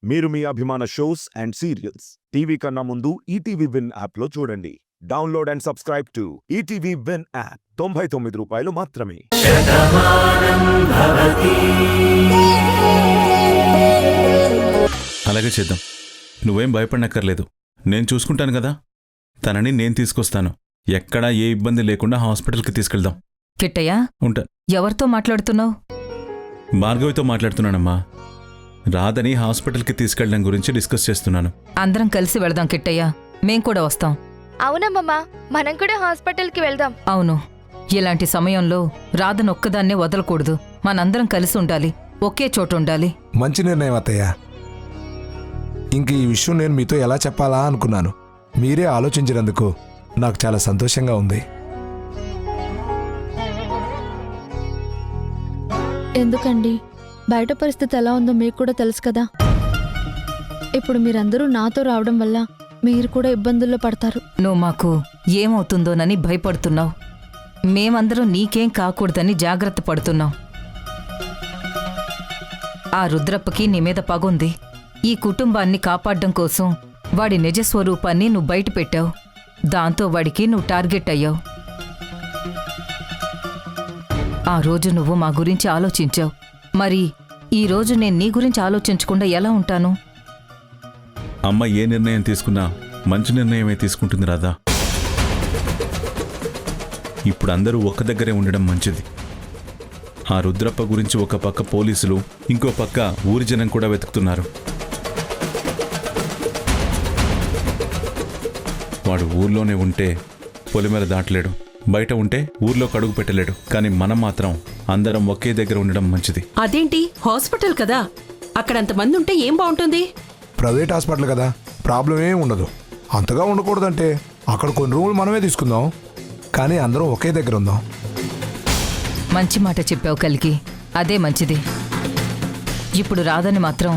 మీరు మీ అభిమాన shows and serials TV కన్నా ముందు ఈటీవీ విన్ యాప్లో చూడండి. Download and subscribe to ETV win app. 99 రూపాయలు మాత్రమే. అలాగే చేద్దాం. నువ్వేం భయపడనక్కర్లేదు. నేను చూసుకుంటాను కదా. తనని నేను తీసుకొస్తాను. ఎక్కడా ఏ ఇబ్బంది లేకుండా హాస్పిటల్కి తీసుకెళ్దాం. కిట్టయ్య, ఉంటా. ఎవరితో మాట్లాడుతున్నావు? భార్గవితో మాట్లాడుతున్నానమ్మా. రాధని హాస్పిటల్కి తీసుకెళ్ళడం గురించి డిస్కస్ చేస్తున్నాను. అందరం కలిసి వెళదాం కిట్టయ్య. మేం కూడా వస్తాం. అవునమ్మమ్మా, మనం కూడా హాస్పిటల్కి వెళ్దాం. అవును, ఇలాంటి సమయంలో రాధను ఒక్కదాన్నే వదలకూడదు. మనందరం కలిసి ఉండాలి, ఒకే చోటు ఉండాలి. మంచి నిర్ణయం అత్తయ్య. ఇంక ఈ విషయం నేను మీతో ఎలా చెప్పాలా అనుకున్నాను. మీరే ఆలోచించినందుకు నాకు చాలా సంతోషంగా ఉంది. ఎందుకండి, బయట పరిస్థితి ఎలా ఉందో మీకు కూడా తెలుసు కదా. ఇప్పుడు మీరందరూ నాతో రావడం వల్ల మీరు కూడా ఇబ్బందుల్లో పడతారు. నువ్వు మాకు ఏమవుతుందోనని భయపడుతున్నావు. మేమందరం నీకేం కాకూడదని జాగ్రత్త పడుతున్నాం. ఆ రుద్రప్పకి నీ మీద పగుంది. ఈ కుటుంబాన్ని కాపాడ్డం కోసం వాడి నిజస్వరూపాన్ని నువ్వు బయట పెట్టావు. దాంతో వాడికి నువ్వు టార్గెట్ అయ్యావు. ఆ రోజు నువ్వు మా గురించి ఆలోచించావు. మరి ఈ రోజు నేను నీ గురించి ఆలోచించకుండా ఎలా ఉంటాను? అమ్మ ఏ నిర్ణయం తీసుకున్నా మంచి నిర్ణయమే తీసుకుంటుంది రాధా. ఇప్పుడు అందరూ ఒక్క దగ్గరే ఉండడం మంచిది. ఆ రుద్రప్ప గురించి ఒక పక్క పోలీసులు, ఇంకో పక్క ఊరి జనం కూడా వెతుకుతున్నారు. వాడు ఊర్లోనే ఉంటే పొలిమేర దాటలేడు, బయట ఉంటే ఊర్లో కడుగు పెట్టలేడు. కానీ మనం మాత్రం అందరం ఒకే దగ్గర ఉండడం మంచిది. అదేంటి, హాస్పిటల్ కదా, అక్కడంతమంది ఉంటే ఏం బాగుంటుంది? ప్రైవేట్ హాస్పిటల్ కదా, ప్రాబ్లం ఏం ఉండదు. అంతగా ఉండకూడదంటే అక్కడ కొన్ని రూములు మనమే తీసుకుందాం. కానీ అందరం ఒకే దగ్గర ఉందాం. మంచి మాట చెప్పావు కలికి, అదే మంచిది. ఇప్పుడు రాధని మాత్రం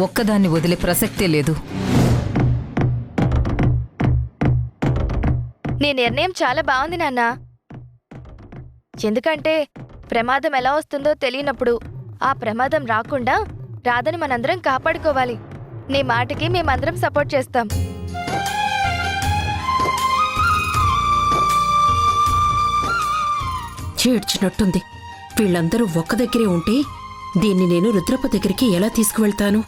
ఒక్కదాన్ని వదిలే ప్రసక్తే లేదు. నీ నిర్ణయం చాలా బాగుంది నాన్నా. ఎందుకంటే ప్రమాదం ఎలా వస్తుందో తెలియనప్పుడు ఆ ప్రమాదం రాకుండా రాధని మనందరం కాపాడుకోవాలి. నీ మాటకి మేమందరం సపోర్ట్ చేస్తాం. చేడ్చినట్టుంది. వీళ్ళందరూ ఒక్క దగ్గరే ఉంటే దీన్ని నేను రుద్రప్ప దగ్గరికి ఎలా తీసుకువెళ్తాను?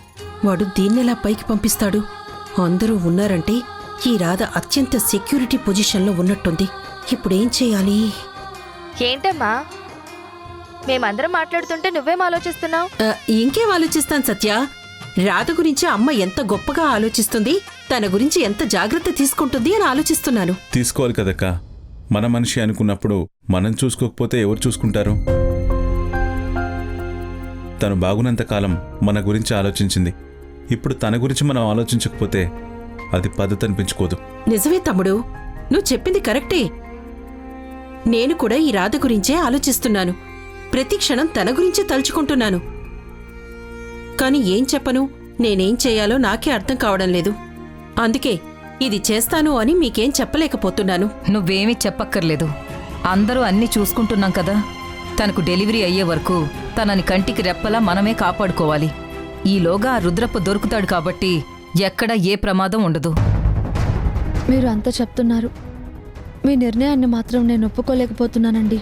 వాడు దీన్నెలా పైకి పంపిస్తాడు? అందరూ ఉన్నారంటే ఈ రాధ అత్యంత సెక్యూరిటీ పొజిషన్లో ఉన్నట్టుంది. ఇప్పుడేం చేయాలి? ఏంటమ్మా, మేమందరం మాట్లాడుతుంటే నువ్వేం ఆలోచిస్తున్నావు? ఇంకేం ఆలోచిస్తాను సత్య. రాధ గురించి అమ్మ ఎంత గొప్పగా ఆలోచిస్తుంది, తన గురించి ఎంత జాగ్రత్త తీసుకుంటుంది అని ఆలోచిస్తున్నాను. తీసుకోవాలి కదక్కా. మన మనిషి అనుకున్నప్పుడు మనం చూసుకోకపోతే ఎవరు చూసుకుంటారు? తను బాగున్నంతకాలం మన గురించి ఆలోచించింది. ఇప్పుడు తన గురించి మనం ఆలోచించకపోతే అది పద్ధతి అనిపించుకోదు. నిజమే తమ్ముడు, నువ్వు చెప్పింది కరెక్టే. నేను కూడా ఈ రాధ గురించే ఆలోచిస్తున్నాను. ప్రతి క్షణం తన గురించే తలుచుకుంటున్నాను. కాని ఏం చెప్పను, నేనేం చేయాలో నాకే అర్థం కావడం లేదు. అందుకే ఇది చేస్తాను అని మీకేం చెప్పలేకపోతున్నాను. నువ్వేమీ చెప్పక్కర్లేదు. అందరూ అన్నీ చూసుకుంటున్నాం కదా. తనకు డెలివరీ అయ్యే వరకు తనని కంటికి రెప్పలా మనమే కాపాడుకోవాలి. ఈలోగా ఆ రుద్రప్ప దొరుకుతాడు కాబట్టి ఎక్కడా ఏ ప్రమాదం ఉండదు. మీరు అంతా చెప్తున్నారు, మీ నిర్ణయాన్ని మాత్రం నేను ఒప్పుకోలేకపోతున్నానండి.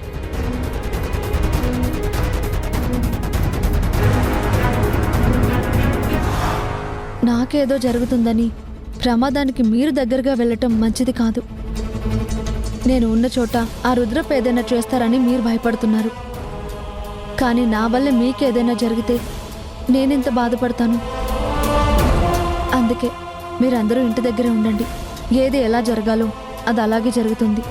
నాకేదో జరుగుతుందని ప్రమాదానికి మీరు దగ్గరగా వెళ్ళటం మంచిది కాదు. నేను ఉన్న చోట ఆ రుద్రప్ప ఏదైనా చేస్తారని మీరు భయపడుతున్నారు. కానీ నా వల్ల మీకేదైనా జరిగితే నేనెంత బాధపడతాను. అందుకే మీరందరూ ఇంటి దగ్గరే ఉండండి. ఏది ఎలా జరగాలో అది అలాగే జరుగుతుంది.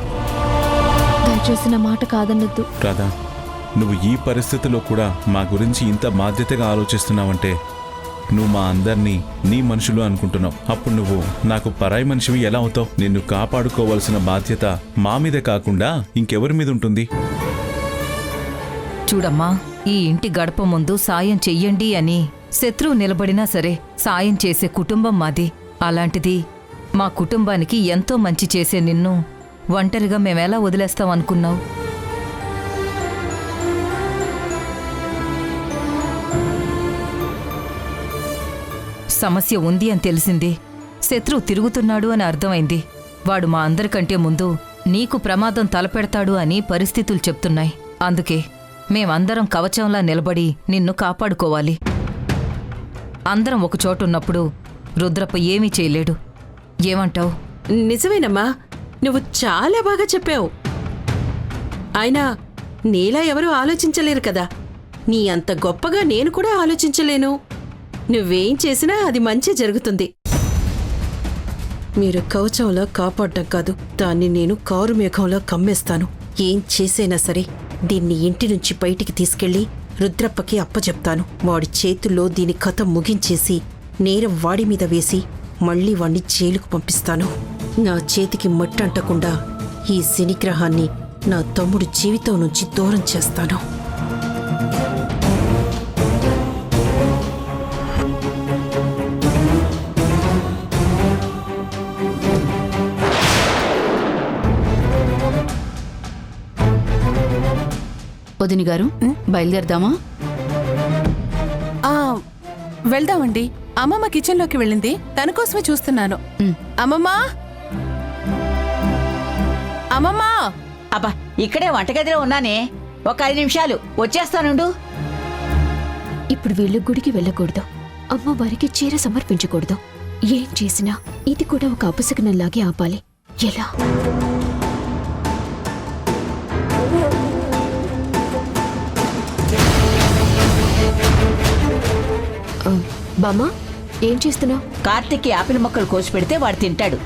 దయచేసి నా మాట కాదన్నొద్దు. రాధా, నువ్వు ఈ పరిస్థితిలో కూడా మా గురించి ఇంత బాధ్యతగా ఆలోచిస్తున్నావంటే నువ్వు మా అందరినీ నీ మనుషులు అనుకుంటున్నావు. అప్పుడు నువ్వు నాకు పరాయి మనిషివి ఎలా అవుతావు? నిన్ను కాపాడుకోవాల్సిన బాధ్యత మా మీదే కాకుండా ఇంకెవరి మీద ఉంటుంది? చూడమ్మా, ఈ ఇంటి గడప ముందు సాయం చెయ్యండి అని శత్రువు నిలబడినా సరే సాయం చేసే కుటుంబం మాది. అలాంటిది మా కుటుంబానికి ఎంతో మంచి చేసే నిన్ను ఒంటరిగా మేమెలా వదిలేస్తాం అనుకున్నావు? సమస్య ఉంది అని తెలిసింది. శత్రువు తిరుగుతున్నాడు అని అర్థమైంది. వాడు మా అందరికంటే ముందు నీకు ప్రమాదం తలపెడతాడు అని పరిస్థితులు చెప్తున్నాయి. అందుకే మేమందరం కవచంలా నిలబడి నిన్ను కాపాడుకోవాలి. అందరం ఒకచోటున్నప్పుడు రుద్రప్ప ఏమీ చేయలేడు. ఏమంటావ్? నిజమేనమ్మా, నువ్వు చాలా బాగా చెప్పావు. అయినా నీలా ఎవరూ ఆలోచించలేరు కదా. నీ అంత గొప్పగా నేను కూడా ఆలోచించలేను. నువ్వేం చేసినా అది మంచి జరుగుతుంది. మీరు కవచంలా కాపాడటం కాదు, దాన్ని నేను కారు మేఘంలా కమ్మేస్తాను. ఏం చేసైనా సరే దీన్ని ఇంటి నుంచి బయటికి తీసుకెళ్లి రుద్రప్పకి అప్పచెప్తాను. వాడి చేతుల్లో దీని కథ ముగించేసి నేరం వాడి మీద వేసి మళ్లీ వాణ్ణి జైలుకు పంపిస్తాను. నా చేతికి మట్టంటకుండా ఈ శనిగ్రహాన్ని నా తమ్ముడు జీవితం నుంచి దూరం చేస్తాను. వదిని గారు, బయలుదేరదామా? వెళ్దామండి. అమ్మమ్మ కిచెన్లోకి వెళ్ళింది, తన కోసమే చూస్తున్నాను. అమ్మమ్మా, అమ్మమ్మా! అబ్బా, ఇక్కడే వంటగదిలో ఉన్నానే. ఒక 5 నిమిషాలు వచ్చేస్తానుండు. ఇప్పుడు వీళ్ళు గుడికి వెళ్ళకూడదు, అమ్మవారికి చీర సమర్పించకూడదు. ఏం చేసినా ఇది కూడా ఒక అపశకునంలాగే ఆపాలి. ఎలా? బామ్మా, ఏం చేస్తున్నావు? కార్తీక్కి యాపిల్ మొక్కలు కోసి పెడితే వాడు తింటాడు,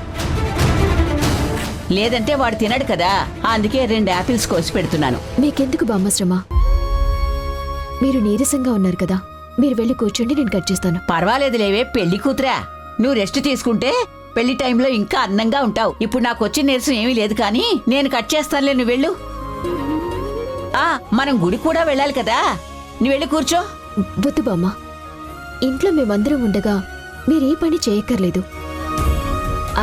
లేదంటే వాడు తినడు కదా. అందుకే 2 యాపిల్స్ కోసి పెడుతున్నాను. మీకెందుకు బామ్మ శ్రమ? మీరు నీరసంగా ఉన్నారు కదా, మీరు వెళ్ళి కూర్చోండి, నేను కట్ చేస్తాను. పర్వాలేదు లేవే, పెళ్లి కూతురా. నువ్వు రెస్ట్ తీసుకుంటే పెళ్లి టైంలో ఇంకా అందంగా ఉంటావు. ఇప్పుడు నాకు వచ్చిన నీరసం ఏమీ లేదు, కానీ నేను కట్ చేస్తానులే, నువ్వు వెళ్ళు. మనం గుడి కూడా వెళ్ళాలి కదా, నువ్వు వెళ్ళి కూర్చో. వద్దు బామ్మ, ఇంట్లో మేమందరం ఉండగా మీరే పని చేయక్కర్లేదు.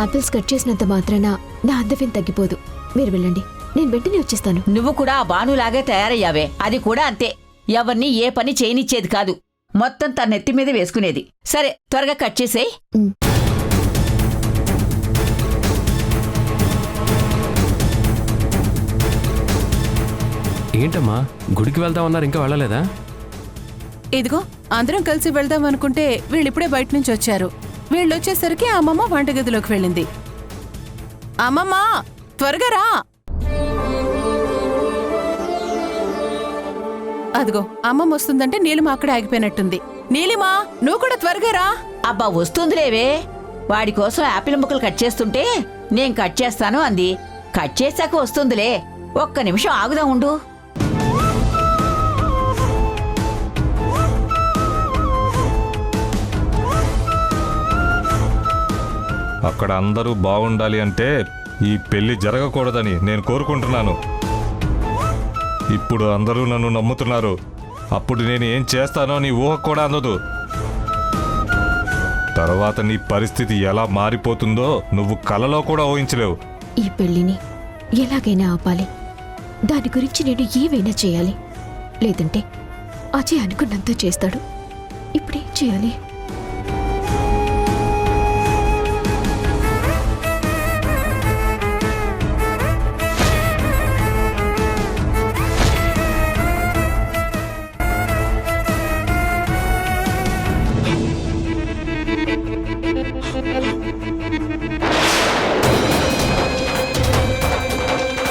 ఆపిల్స్ కట్ చేసినంత మాత్రాన నా అందమేం తగ్గిపోదు. మీరు వెళ్ళండి, నేను వెంటనే వచ్చేస్తాను. నువ్వు కూడా ఆ బానులాగే తయారయ్యావే, అది కూడా అంతే. ఎవరిని ఏ పని చేయనిచ్చేది కాదు, మొత్తం తన నెత్తి మీద వేసుకునేది. సరే, త్వరగా కట్ చేసేయ్. ఏంటమ్మా, గుడికి వెళ్దామన్నారు, ఇంకా వెళ్ళలేదా? ఇదిగో, అందరం కలిసి వెళ్దాం అనుకుంటే వీళ్ళిప్పుడే బయట నుంచి వచ్చారు. వీళ్ళు వచ్చేసరికి అమ్మమ్మ వంటగదిలోకి వెళ్ళింది. అమ్మమ్మ, త్వరగా రా! అదిగో, అమ్మమ్మ వస్తుందంటే నీలిమ అక్కడే ఆగిపోయినట్టుంది. నీలిమా, నువ్వు కూడా త్వరగా రా! అబ్బా, వస్తుందిలేవే. వాడి కోసం యాపిల్ ముక్కలు కట్ చేస్తుంటే నేను కట్ చేస్తాను అంది. కట్ చేశాక వస్తుందిలే. ఒక్క నిమిషం ఆగుదాం ఉండు. అక్కడ అందరూ బాగుండాలి అంటే ఈ పెళ్లి జరగకూడదని నేను కోరుకుంటున్నాను. ఇప్పుడు అందరూ నన్ను నమ్ముతున్నారు. అప్పుడు నేను ఏం చేస్తానో నీ ఊహ కూడా అందదు. తర్వాత నీ పరిస్థితి ఎలా మారిపోతుందో నువ్వు కలలో కూడా ఊహించలేవు. ఈ పెళ్లిని ఎలాగైనా ఆపాలి. దాని గురించి నేను ఏవైనా చేయాలి. లేదంటే అజయ్ అనుకున్నంత చేస్తాడు. ఇప్పుడేం చేయాలి?